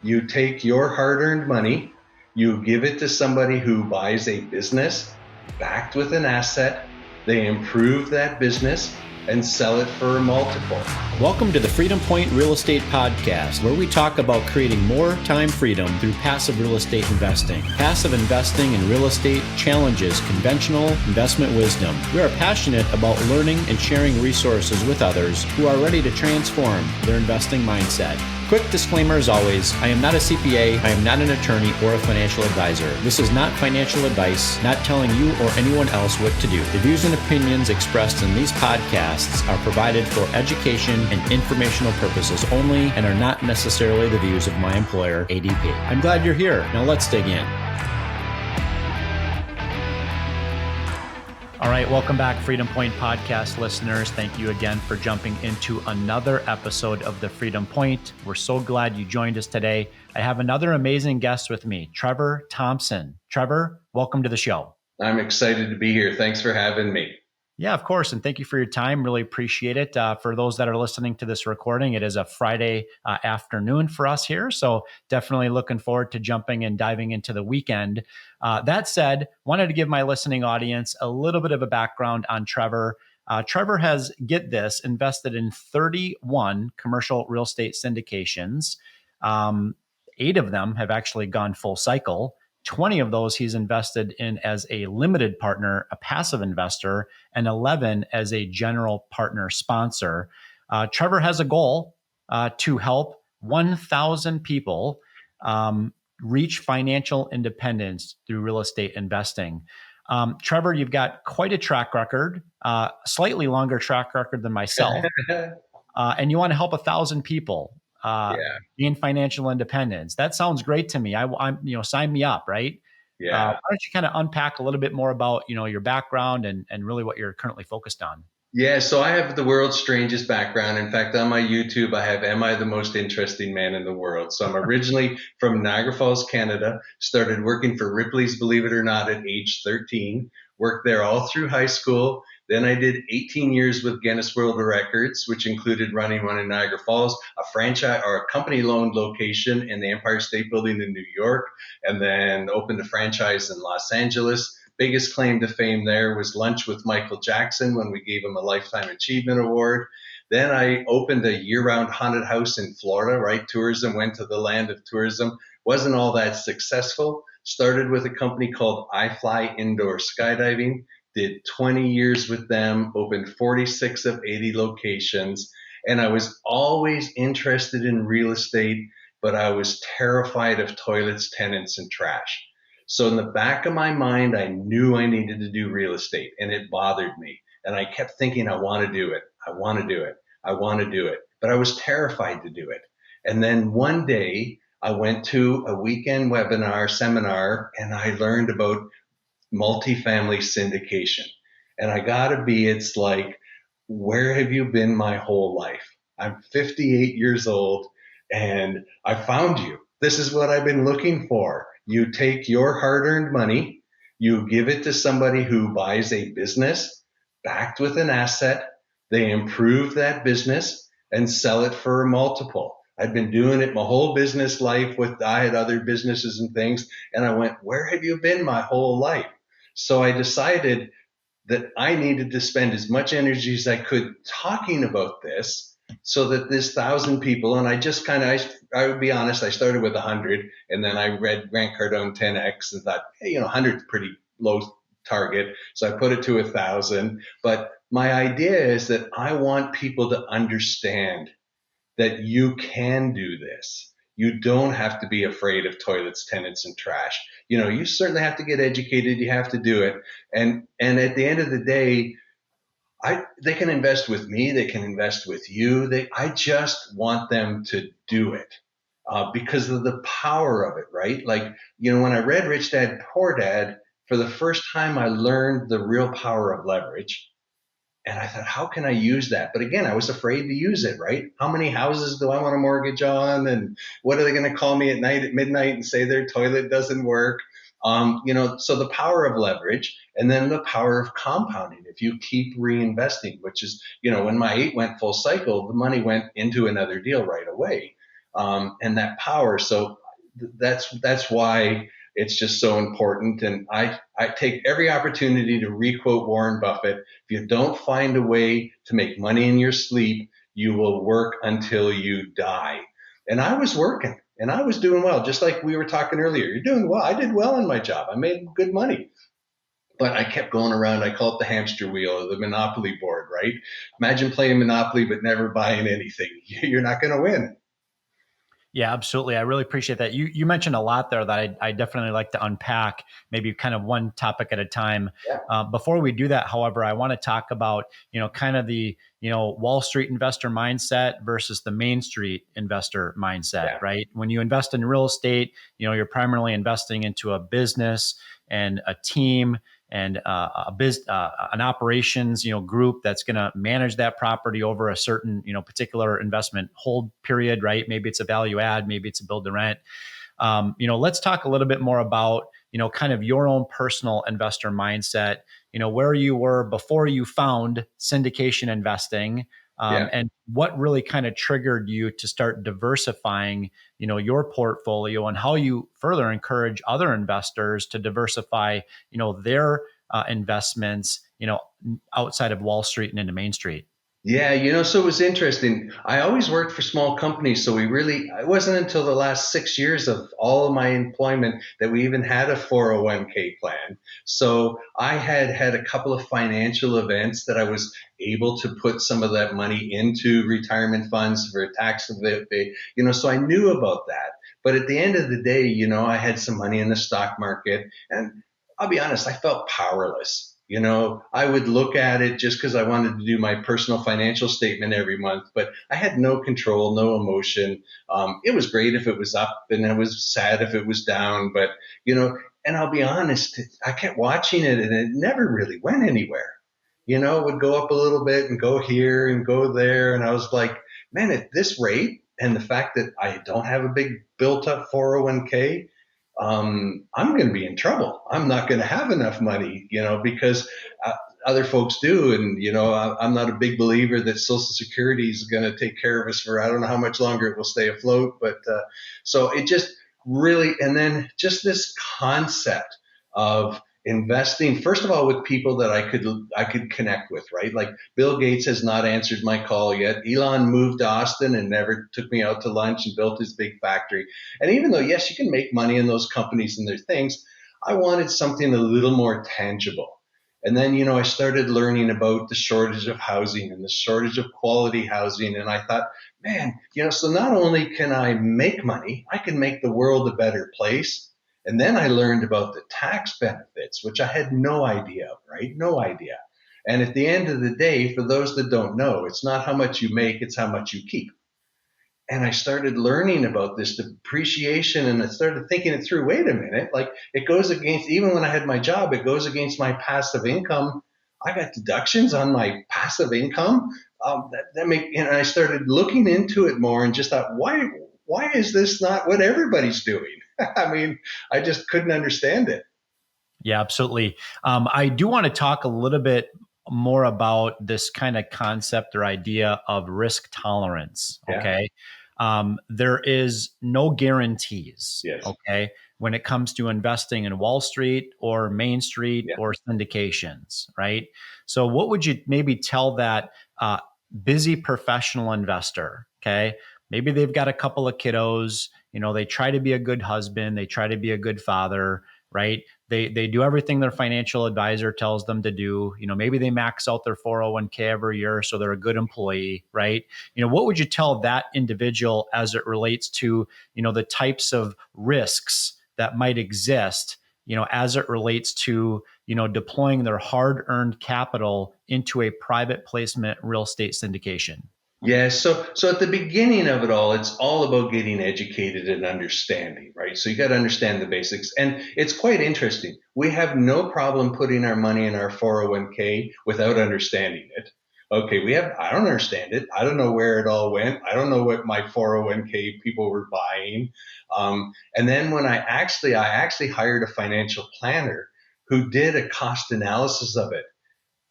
You take your hard-earned money, you give it to somebody who buys a business backed with an asset, they improve that business and sell it for a multiple. Welcome to the Freedom Point Real Estate Podcast, where we talk about creating more time freedom through passive real estate investing. Passive investing in real estate challenges conventional investment wisdom. We are passionate about learning and sharing resources with others who are ready to transform their investing mindset. Quick disclaimer as always, I am not a CPA, I am not an attorney or a financial advisor. This is not financial advice, not telling you or anyone else what to do. The views and opinions expressed in these podcasts are provided for education and informational purposes only and are not necessarily the views of my employer, ADP. I'm glad you're here. Now let's dig in. All right, welcome back, Freedom Point Podcast listeners. Thank you again for jumping into another episode of the Freedom Point. We're so glad you joined us today. I have another amazing guest with me, Trevor Thompson. Trevor, welcome to the show. I'm excited to be here. Thanks for having me. Yeah, of course. And thank you for your time. Really appreciate it. For those that are listening to this recording, it is a Friday afternoon for us here. So definitely looking forward to jumping and diving into the weekend. That said, wanted to give my listening audience a little bit of a background on Trevor. Trevor has, get this, invested in 31 commercial real estate syndications. 8 of them have actually gone full cycle. 20 of those he's invested in as a limited partner, a passive investor, and 11 as a general partner sponsor. Trevor has a goal to help 1,000 people reach financial independence through real estate investing. Trevor, you've got quite a track record, slightly longer track record than myself, and you want to help 1,000 people. Gain financial independence. That sounds great to me. I'm sign me up, right? Yeah. Why don't you kind of unpack a little bit more about, your background and really what you're currently focused on? Yeah, so I have the world's strangest background. In fact, on my YouTube, I have, am I the most interesting man in the world? So I'm originally from Niagara Falls, Canada, started working for Ripley's, believe it or not, at age 13, worked there all through high school. Then I did 18 years with Guinness World Records, which included running one in Niagara Falls, a franchise or a company-loaned location in the Empire State Building in New York, and then opened a franchise in Los Angeles. Biggest claim to fame there was lunch with Michael Jackson when we gave him a Lifetime Achievement Award. Then I opened a year-round haunted house in Florida, right? Tourism went to the land of tourism. Wasn't all that successful. Started with a company called iFly Indoor Skydiving. Did 20 years with them, opened 46 of 80 locations. And I was always interested in real estate, but I was terrified of toilets, tenants, and trash. So in the back of my mind, I knew I needed to do real estate, and it bothered me. And I kept thinking, I want to do it. I want to do it. I want to do it. But I was terrified to do it. And then one day I went to a weekend seminar, and I learned about multifamily syndication. And I gotta be, it's like, where have you been my whole life? I'm 58 years old and I found you. This is what I've been looking for. You take your hard-earned money, you give it to somebody who buys a business backed with an asset, they improve that business and sell it for a multiple. I'd been doing it my whole business life I had other businesses and things. And I went, where have you been my whole life? So I decided that I needed to spend as much energy as I could talking about this so that this 1,000 people, and I would be honest, I started with 100 and then I read Grant Cardone 10X and thought, hey, 100 is pretty low target. So I put it to 1,000. But my idea is that I want people to understand that you can do this. You don't have to be afraid of toilets, tenants, and trash. You certainly have to get educated. You have to do it. And at the end of the day, they can invest with me. They can invest with you. I just want them to do it because of the power of it, right? Like, when I read Rich Dad, Poor Dad, for the first time, I learned the real power of leverage. And I thought, how can I use that? But again, I was afraid to use it, right? How many houses do I want to mortgage on? And what are they going to call me at night at midnight and say their toilet doesn't work? So the power of leverage and then the power of compounding. If you keep reinvesting, which is, when my 8 went full cycle, the money went into another deal right away. and that power. So that's why it's just so important. And I take every opportunity to requote Warren Buffett. If you don't find a way to make money in your sleep, you will work until you die. And I was working and I was doing well, just like we were talking earlier. You're doing well. I did well in my job. I made good money. But I kept going around. I call it the hamster wheel or the Monopoly board, right? Imagine playing Monopoly but never buying anything. You're not going to win. Yeah, absolutely. I really appreciate that. You mentioned a lot there that I definitely like to unpack, maybe kind of one topic at a time. Yeah. Before we do that, however, I want to talk about, kind of the, Wall Street investor mindset versus the Main Street investor mindset, Yeah. right? When you invest in real estate, you're primarily investing into a business and a team and an operations group that's going to manage that property over a certain particular investment hold period, right? Maybe it's a value add, maybe it's a build to rent. Let's talk a little bit more about kind of your own personal investor mindset, where you were before you found syndication investing, Yeah. and what really kind of triggered you to start diversifying your portfolio, and how you further encourage other investors to diversify their investments outside of Wall Street and into Main Street. Yeah, so it was interesting. I always worked for small companies, so it wasn't until the last 6 years of all of my employment that we even had a 401k plan. So I had a couple of financial events that I was able to put some of that money into retirement funds for tax, so I knew about that. But at the end of the day, I had some money in the stock market, and I'll be honest, I felt powerless. I would look at it just because I wanted to do my personal financial statement every month, but I had no control, no emotion. It was great if it was up, and it was sad if it was down. But, and I'll be honest, I kept watching it and it never really went anywhere. It would go up a little bit and go here and go there. And I was like, man, at this rate, and the fact that I don't have a big built up 401k, I'm going to be in trouble. I'm not going to have enough money, because other folks do. And, I'm not a big believer that Social Security is going to take care of us for, I don't know how much longer it will stay afloat. But so it just really, and then just this concept of investing, first of all, with people that I could connect with, right? Like Bill Gates has not answered my call yet. Elon moved to Austin and never took me out to lunch and built his big factory. And even though, yes, you can make money in those companies and their things, I wanted something a little more tangible. And then, I started learning about the shortage of housing and the shortage of quality housing. And I thought, man, so not only can I make money, I can make the world a better place. And then I learned about the tax benefits, which I had no idea of, right? No idea. And at the end of the day, for those that don't know, it's not how much you make, it's how much you keep. And I started learning about this depreciation, and I started thinking it through. Wait a minute, like it goes against, even when I had my job, it goes against my passive income. I got deductions on my passive income. And I started looking into it more and just thought, why is this not what everybody's doing? I mean, I just couldn't understand it. Yeah, absolutely. I do want to talk a little bit more about this kind of concept or idea of risk tolerance. Yeah. Okay. There is no guarantees. Yes. Okay. When it comes to investing in Wall Street or Main Street Yeah. or syndications, right? So, what would you maybe tell that busy professional investor? Okay. Maybe they've got a couple of kiddos, they try to be a good husband, they try to be a good father, right? They do everything their financial advisor tells them to do. Maybe they max out their 401k every year, so they're a good employee, right? What would you tell that individual as it relates to, the types of risks that might exist, as it relates to, deploying their hard-earned capital into a private placement real estate syndication? Yeah, so at the beginning of it all, it's all about getting educated and understanding, right? So you got to understand the basics. And it's quite interesting. We have no problem putting our money in our 401k without understanding it. Okay, I don't understand it. I don't know where it all went. I don't know what my 401k people were buying. And then when I actually hired a financial planner who did a cost analysis of it.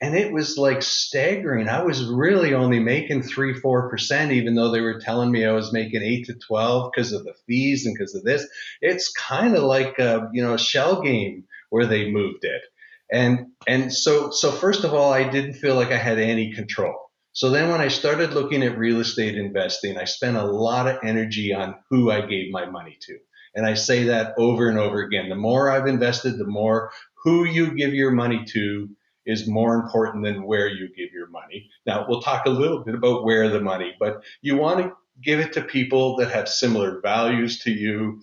And it was like staggering. I was really only making 3, 4%, even though they were telling me I was making 8 to 12 because of the fees and because of this. It's kind of like a shell game where they moved it. And so first of all, I didn't feel like I had any control. So then when I started looking at real estate investing, I spent a lot of energy on who I gave my money to. And I say that over and over again. The more I've invested, the more who you give your money to is more important than where you give your money. Now, we'll talk a little bit about where the money, but you want to give it to people that have similar values to you,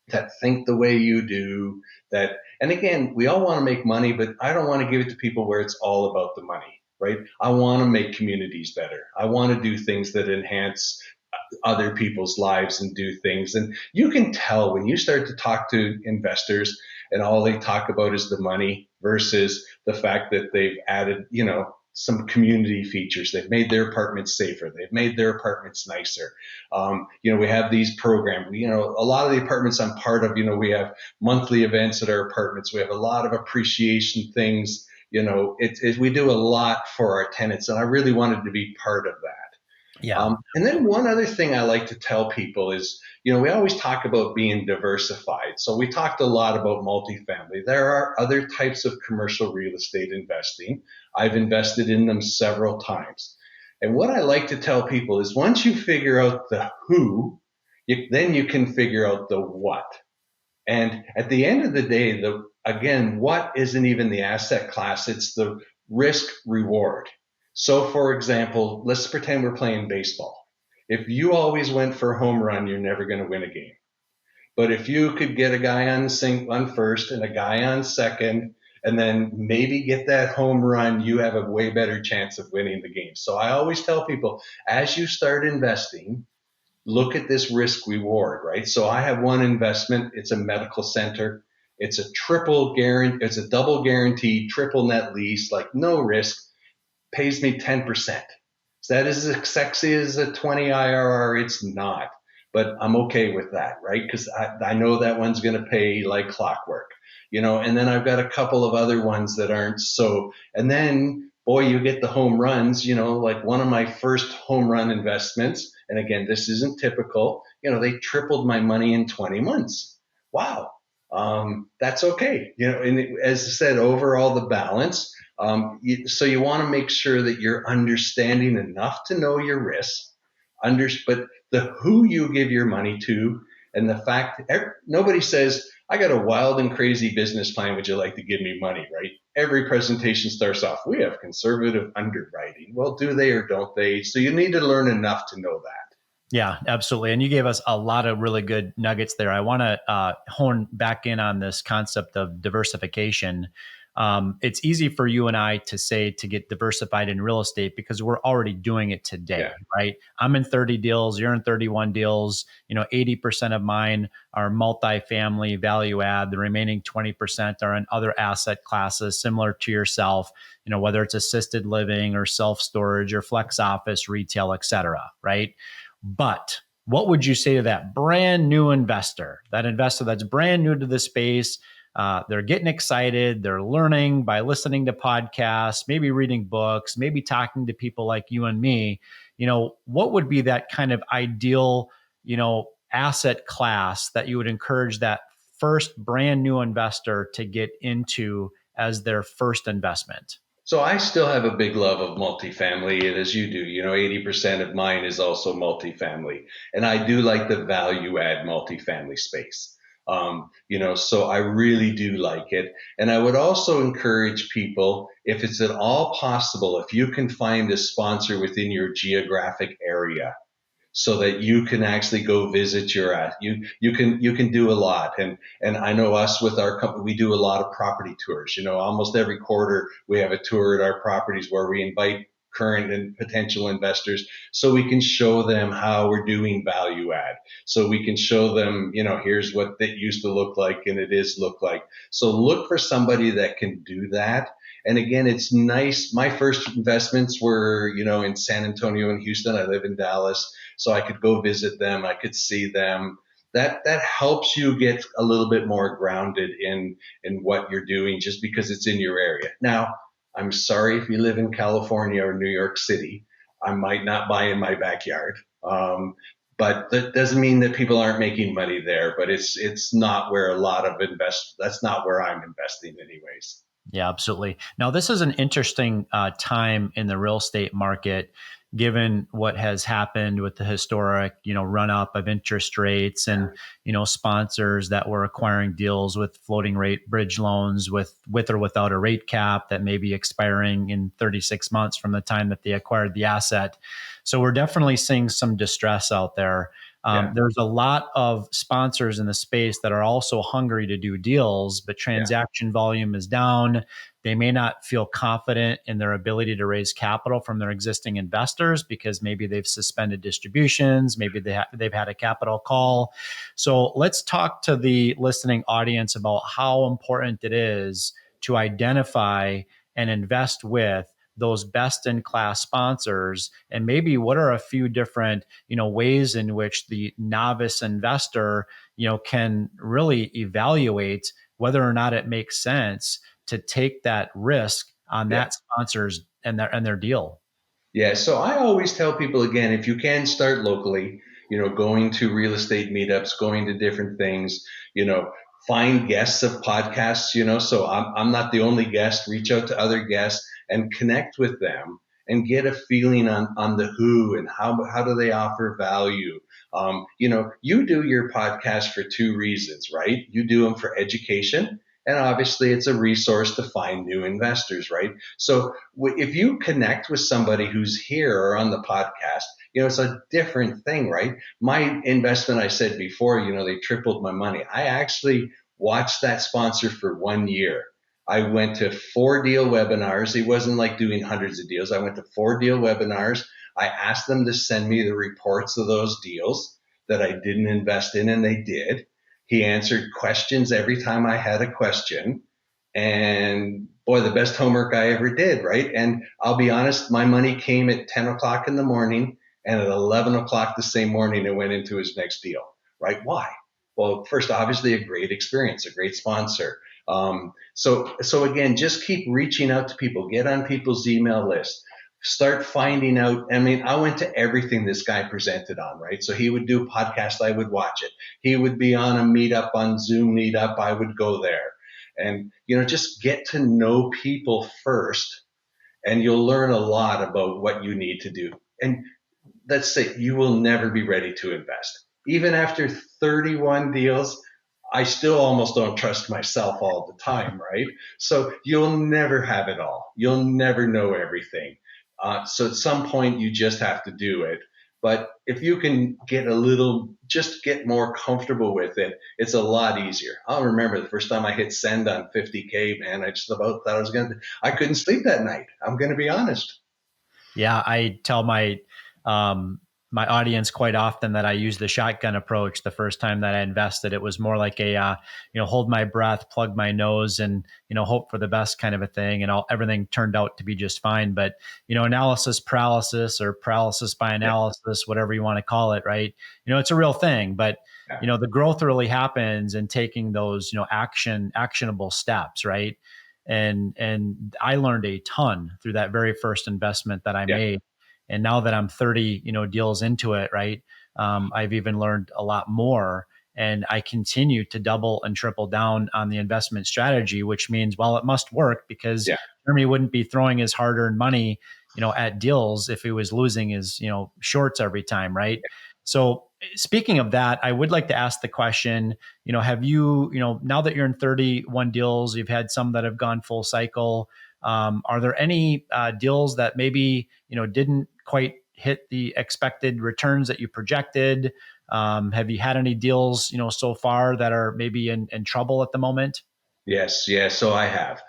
that think the way you do, and again, we all want to make money, but I don't want to give it to people where it's all about the money, right? I want to make communities better. I want to do things that enhance other people's lives and do things. And you can tell when you start to talk to investors and all they talk about is the money versus the fact that they've added, some community features. They've made their apartments safer. They've made their apartments nicer. We have these programs. A lot of the apartments I'm part of, we have monthly events at our apartments. We have a lot of appreciation things. We do a lot for our tenants, and I really wanted to be part of that. Yeah. And then one other thing I like to tell people is, we always talk about being diversified. So we talked a lot about multifamily. There are other types of commercial real estate investing. I've invested in them several times. And what I like to tell people is once you figure out the who, then you can figure out the what. And at the end of the day, again, what isn't even the asset class? It's the risk reward. So, for example, let's pretend we're playing baseball. If you always went for a home run, you're never going to win a game. But if you could get a guy on first and a guy on second, and then maybe get that home run, you have a way better chance of winning the game. So I always tell people, as you start investing, look at this risk reward, right? So I have one investment. It's a medical center. It's a double guaranteed triple net lease, like no risk, pays me 10%. Is that as sexy as a 20 IRR? It's not, but I'm okay with that, right? Because I know that one's going to pay like clockwork, and then I've got a couple of other ones that aren't so, and then boy, you get the home runs, like one of my first home run investments. And again, this isn't typical, they tripled my money in 20 months. Wow. That's okay. And as I said, overall the balance, so you want to make sure that you're understanding enough to know your risks, but the who you give your money to, and the fact nobody says, I got a wild and crazy business plan. Would you like to give me money? Right? Every presentation starts off, we have conservative underwriting. Well, do they or don't they? So you need to learn enough to know that. Yeah, absolutely. And you gave us a lot of really good nuggets there. I want to hone back in on this concept of diversification. It's easy for you and I to say to get diversified in real estate because we're already doing it today, right? I'm in 30 deals, you're in 31 deals. 80% of mine are multifamily value add. The remaining 20% are in other asset classes similar to yourself, whether it's assisted living or self-storage or flex office, retail, et cetera, right? But what would you say to that brand new investor, that's brand new to the space? They're getting excited. They're learning by listening to podcasts, maybe reading books, maybe talking to people like you and me. What would be that kind of ideal, asset class that you would encourage that first brand new investor to get into as their first investment? So I still have a big love of multifamily, and as you do, 80% of mine is also multifamily. And I do like the value add multifamily space. So I really do like it. And I would also encourage people, if it's at all possible, if you can find a sponsor within your geographic area, so that you can actually go visit you can do a lot. And I know us with our company, we do a lot of property tours. Almost every quarter we have a tour at our properties where we invite current and potential investors so we can show them how we're doing value add. So we can show them, here's what that used to look like and it is look like. So look for somebody that can do that. And again, it's nice. My first investments were, in San Antonio and Houston. I live in Dallas, so I could go visit them. I could see them. That helps you get a little bit more grounded in what you're doing just because it's in your area. Now, I'm sorry if you live in California or New York City. I might not buy in my backyard. But that doesn't mean that people aren't making money there, but it's not where a lot of that's not where I'm investing anyways. Yeah, absolutely. Now, this is an interesting time in the real estate market, given what has happened with the historic, run up of interest rates and, sponsors that were acquiring deals with floating rate bridge loans with or without a rate cap that may be expiring in 36 months from the time that they acquired the asset. So we're definitely seeing some distress out there. Yeah, There's a lot of sponsors in the space that are also hungry to do deals, but yeah, transaction volume is down. They may not feel confident in their ability to raise capital from their existing investors because maybe they've suspended distributions, maybe they've had a capital call. So let's talk to the listening audience about how important it is to identify and invest with those best in class sponsors, and maybe what are a few different ways in which the novice investor can really evaluate whether or not it makes sense to take that risk on yeah. that sponsors and their deal. Yeah, so I always tell people again, if you can start locally, going to real estate meetups, going to different things, you know, find guests of podcasts, so I'm not the only guest, reach out to other guests and connect with them and get a feeling on the who and how do they offer value. You do your podcast for two reasons, right? You do them for education. And obviously, it's a resource to find new investors, right? So if you connect with somebody who's here or on the podcast, it's a different thing, right? My investment, I said before, they tripled my money. I actually watched that sponsor for 1 year. I went to 4 deal webinars. It wasn't like doing hundreds of deals. I went to 4 deal webinars. I asked them to send me the reports of those deals that I didn't invest in, and they did. He answered questions every time I had a question. And boy, the best homework I ever did, right? And I'll be honest, my money came at 10 o'clock in the morning, and at 11 o'clock the same morning, it went into his next deal, right? Why? Well, first, obviously, a great experience, a great sponsor. So again, just keep reaching out to people, get on people's email list, start finding out. I mean, I went to everything this guy presented on, right? So he would do a podcast, I would watch it. He would be on a meetup, on Zoom meetup, I would go there. And, just get to know people first, and you'll learn a lot about what you need to do. And let's say you will never be ready to invest. Even after 31 deals, I still almost don't trust myself all the time, right? So you'll never have it all. You'll never know everything. So at some point, you just have to do it. But if you can just get more comfortable with it, it's a lot easier. I'll remember the first time I hit send on 50K, man, I just about thought I couldn't sleep that night. I'm going to be honest. Yeah, I tell um, my audience quite often that I use the shotgun approach. The first time that I invested, it was more like a hold my breath, plug my nose, and hope for the best kind of a thing. And everything turned out to be just fine. But analysis paralysis or paralysis by Yeah, analysis, whatever you want to call it, right? It's a real thing. But yeah, the growth really happens in taking those actionable steps, right? And I learned a ton through that very first investment that I yeah, made. And now that I'm 30, deals into it, right? I've even learned a lot more, and I continue to double and triple down on the investment strategy, which means, well, it must work because yeah, Jeremy wouldn't be throwing his hard-earned money, at deals if he was losing his, shorts every time, right? So speaking of that, I would like to ask the question, have you, now that you're in 31 deals, you've had some that have gone full cycle. Are there any deals that maybe, didn't quite hit the expected returns that you projected? Have you had any deals, so far that are maybe in trouble at the moment? yes, yes. So I have.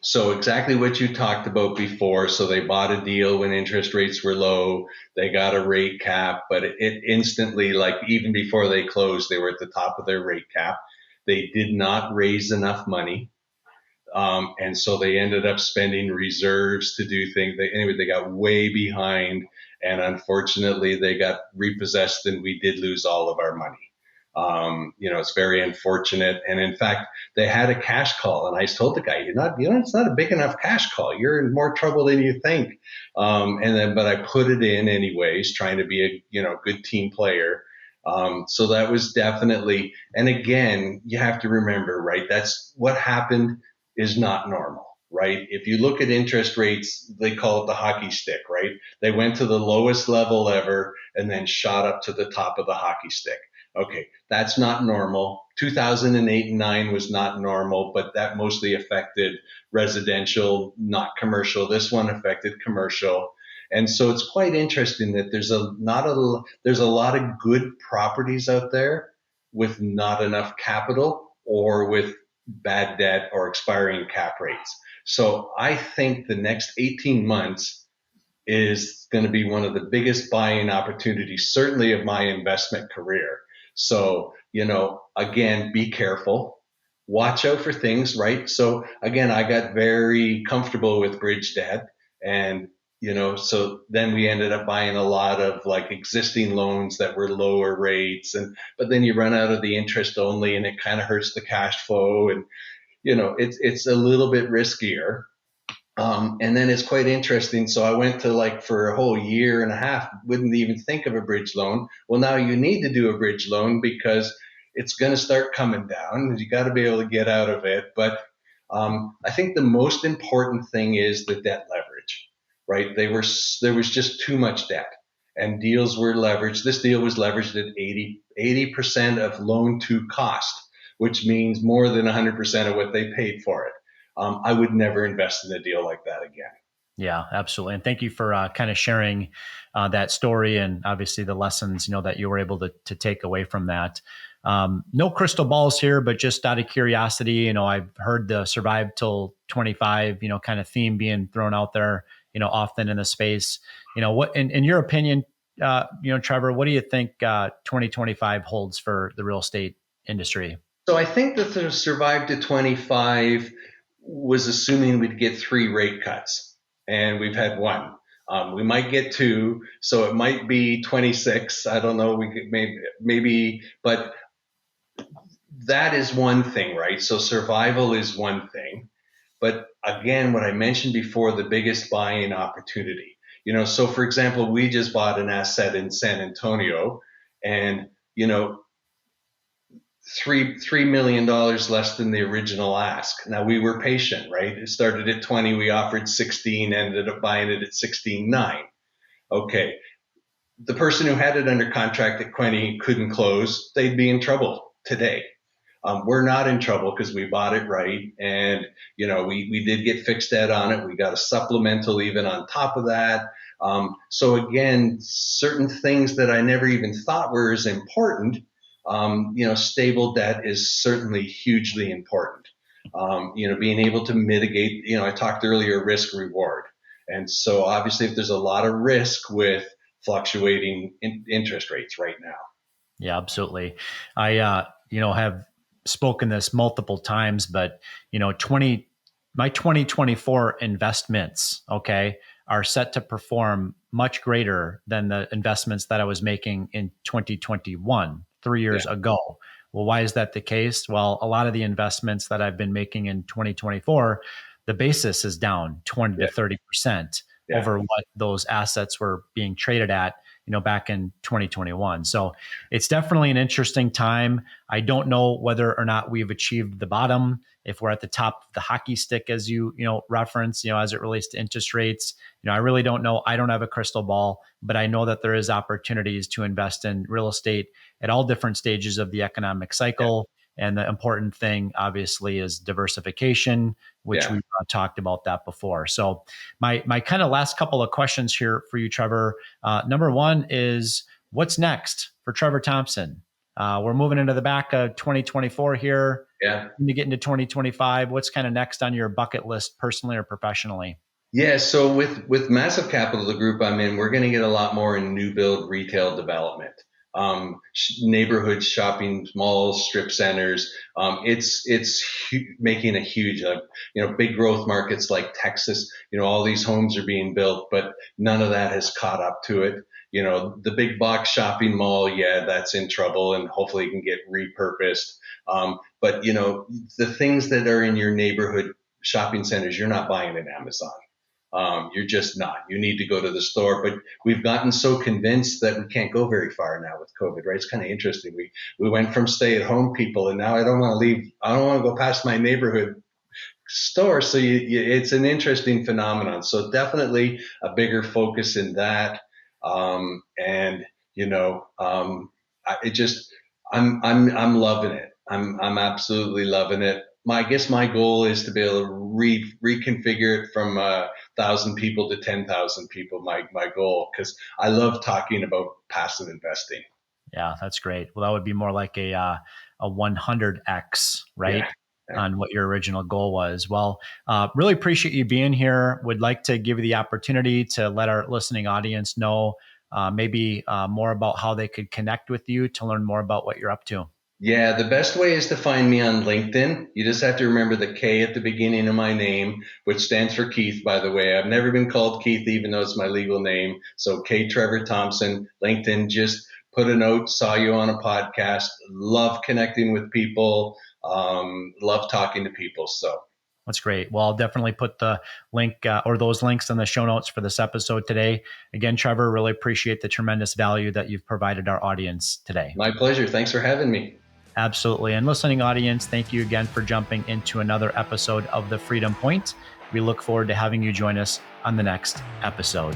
So exactly what you talked about before. So they bought a deal when interest rates were low. They got a rate cap, but it instantly, like even before they closed, they were at the top of their rate cap. They did not raise enough money. And so they ended up spending reserves to do things. Anyway, they got way behind, and unfortunately, they got repossessed, and we did lose all of our money. It's very unfortunate. And in fact, they had a cash call, and I told the guy, it's not a big enough cash call. You're in more trouble than you think. But I put it in anyways, trying to be a, good team player. So that was definitely, and again, you have to remember, right? That's what happened is not normal, right? If you look at interest rates, they call it the hockey stick, right? They went to the lowest level ever and then shot up to the top of the hockey stick. Okay, that's not normal. 2008 and 9 was not normal, but that mostly affected residential, not commercial. This one affected commercial. And so it's quite interesting that there's a lot of good properties out there with not enough capital or with bad debt or expiring cap rates. So I think the next 18 months is going to be one of the biggest buying opportunities, certainly of my investment career. So, again, be careful, watch out for things, right? So again, I got very comfortable with bridge debt, and, so then we ended up buying a lot of like existing loans that were lower rates, but then you run out of the interest only and it kind of hurts the cash flow, and, it's a little bit riskier. And then it's quite interesting. So I went to, like, for a whole year and a half, wouldn't even think of a bridge loan. Well, now you need to do a bridge loan because it's going to start coming down. You got to be able to get out of it. But I think the most important thing is the debt leverage, right? There was just too much debt, and deals were leveraged. This deal was leveraged at 80% of loan to cost, which means more than 100% of what they paid for it. I would never invest in a deal like that again. Yeah, absolutely. And thank you for kind of sharing that story and obviously the lessons, that you were able to take away from that. No crystal balls here, but just out of curiosity, I've heard the survive till 25, kind of theme being thrown out there, often in the space. What, in your opinion, Trevor, what do you think 2025 holds for the real estate industry? So I think that the survive to 25 was assuming we'd get 3 rate cuts, and we've had one. We might get 2, so it might be 26. I don't know. We could maybe, but that is one thing, right? So survival is one thing. But again, what I mentioned before, the biggest buying opportunity. So for example, we just bought an asset in San Antonio, and $3 million less than the original ask. Now, we were patient, right? It started at 20, we offered 16, ended up buying it at 16.9. Okay, the person who had it under contract at 20 couldn't close, they'd be in trouble today. We're not in trouble because we bought it right, and we did get fixed debt on it. We got a supplemental even on top of that. So again, certain things that I never even thought were as important. Stable debt is certainly hugely important. Being able to mitigate, I talked earlier, risk reward. And so obviously if there's a lot of risk with fluctuating interest rates right now. Yeah, absolutely. I, have spoken this multiple times, but, my 2024 investments, okay, are set to perform much greater than the investments that I was making in 2021, 3 years ago. Well, why is that the case? Well, a lot of the investments that I've been making in 2024, the basis is down 20 to 30% over what those assets were being traded at, back in 2021. So it's definitely an interesting time. I don't know whether or not we've achieved the bottom, if we're at the top of the hockey stick, as you reference, as it relates to interest rates. I really don't know. I don't have a crystal ball, but I know that there is opportunities to invest in real estate at all different stages of the economic cycle. And the important thing, obviously, is diversification, which we've talked about that before. So my kind of last couple of questions here for you, Trevor. Number one is, what's next for Trevor Thompson? We're moving into the back of 2024 here. Yeah. To get into 2025, what's kind of next on your bucket list, personally or professionally? Yeah, so with Massive Capital, the group I'm in, we're going to get a lot more in new build retail development. Neighborhood shopping malls, strip centers. It's making a huge, big growth markets like Texas. All these homes are being built, but none of that has caught up to it. The big box shopping mall, yeah, that's in trouble and hopefully it can get repurposed. But the things that are in your neighborhood shopping centers, you're not buying at Amazon. You're just not. You need to go to the store. But we've gotten so convinced that we can't go very far now with COVID, right? It's kind of interesting. We went from stay-at-home people, and now I don't want to leave. I don't want to go past my neighborhood store. So it's an interesting phenomenon. So definitely a bigger focus in that. And I'm loving it. I'm absolutely loving it. I guess my goal is to be able to reconfigure it from 1,000 people to 10,000 people. My goal, because I love talking about passive investing. Yeah, that's great. Well, that would be more like a 100x, right? Yeah. On what your original goal was. Well, really appreciate you being here. Would like to give you the opportunity to let our listening audience know maybe more about how they could connect with you to learn more about what you're up to. Yeah, the best way is to find me on LinkedIn. You just have to remember the K at the beginning of my name, which stands for Keith, by the way. I've never been called Keith, even though it's my legal name. So K Trevor Thompson, LinkedIn, just put a note, saw you on a podcast, love connecting with people, love talking to people. So that's great. Well, I'll definitely put the link or those links in the show notes for this episode today. Again, Trevor, really appreciate the tremendous value that you've provided our audience today. My pleasure. Thanks for having me. Absolutely. And listening audience, thank you again for jumping into another episode of The Freedom Point. We look forward to having you join us on the next episode.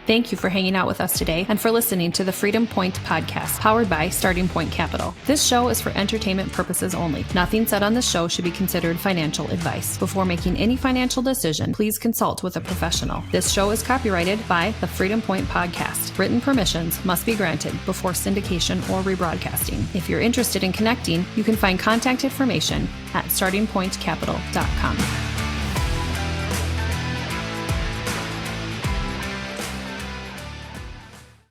Thank you for hanging out with us today and for listening to the Freedom Point podcast, powered by Starting Point Capital. This show is for entertainment purposes only. Nothing said on this show should be considered financial advice. Before making any financial decision, please consult with a professional. This show is copyrighted by the Freedom Point podcast. Written permissions must be granted before syndication or rebroadcasting. If you're interested in connecting, you can find contact information at startingpointcapital.com.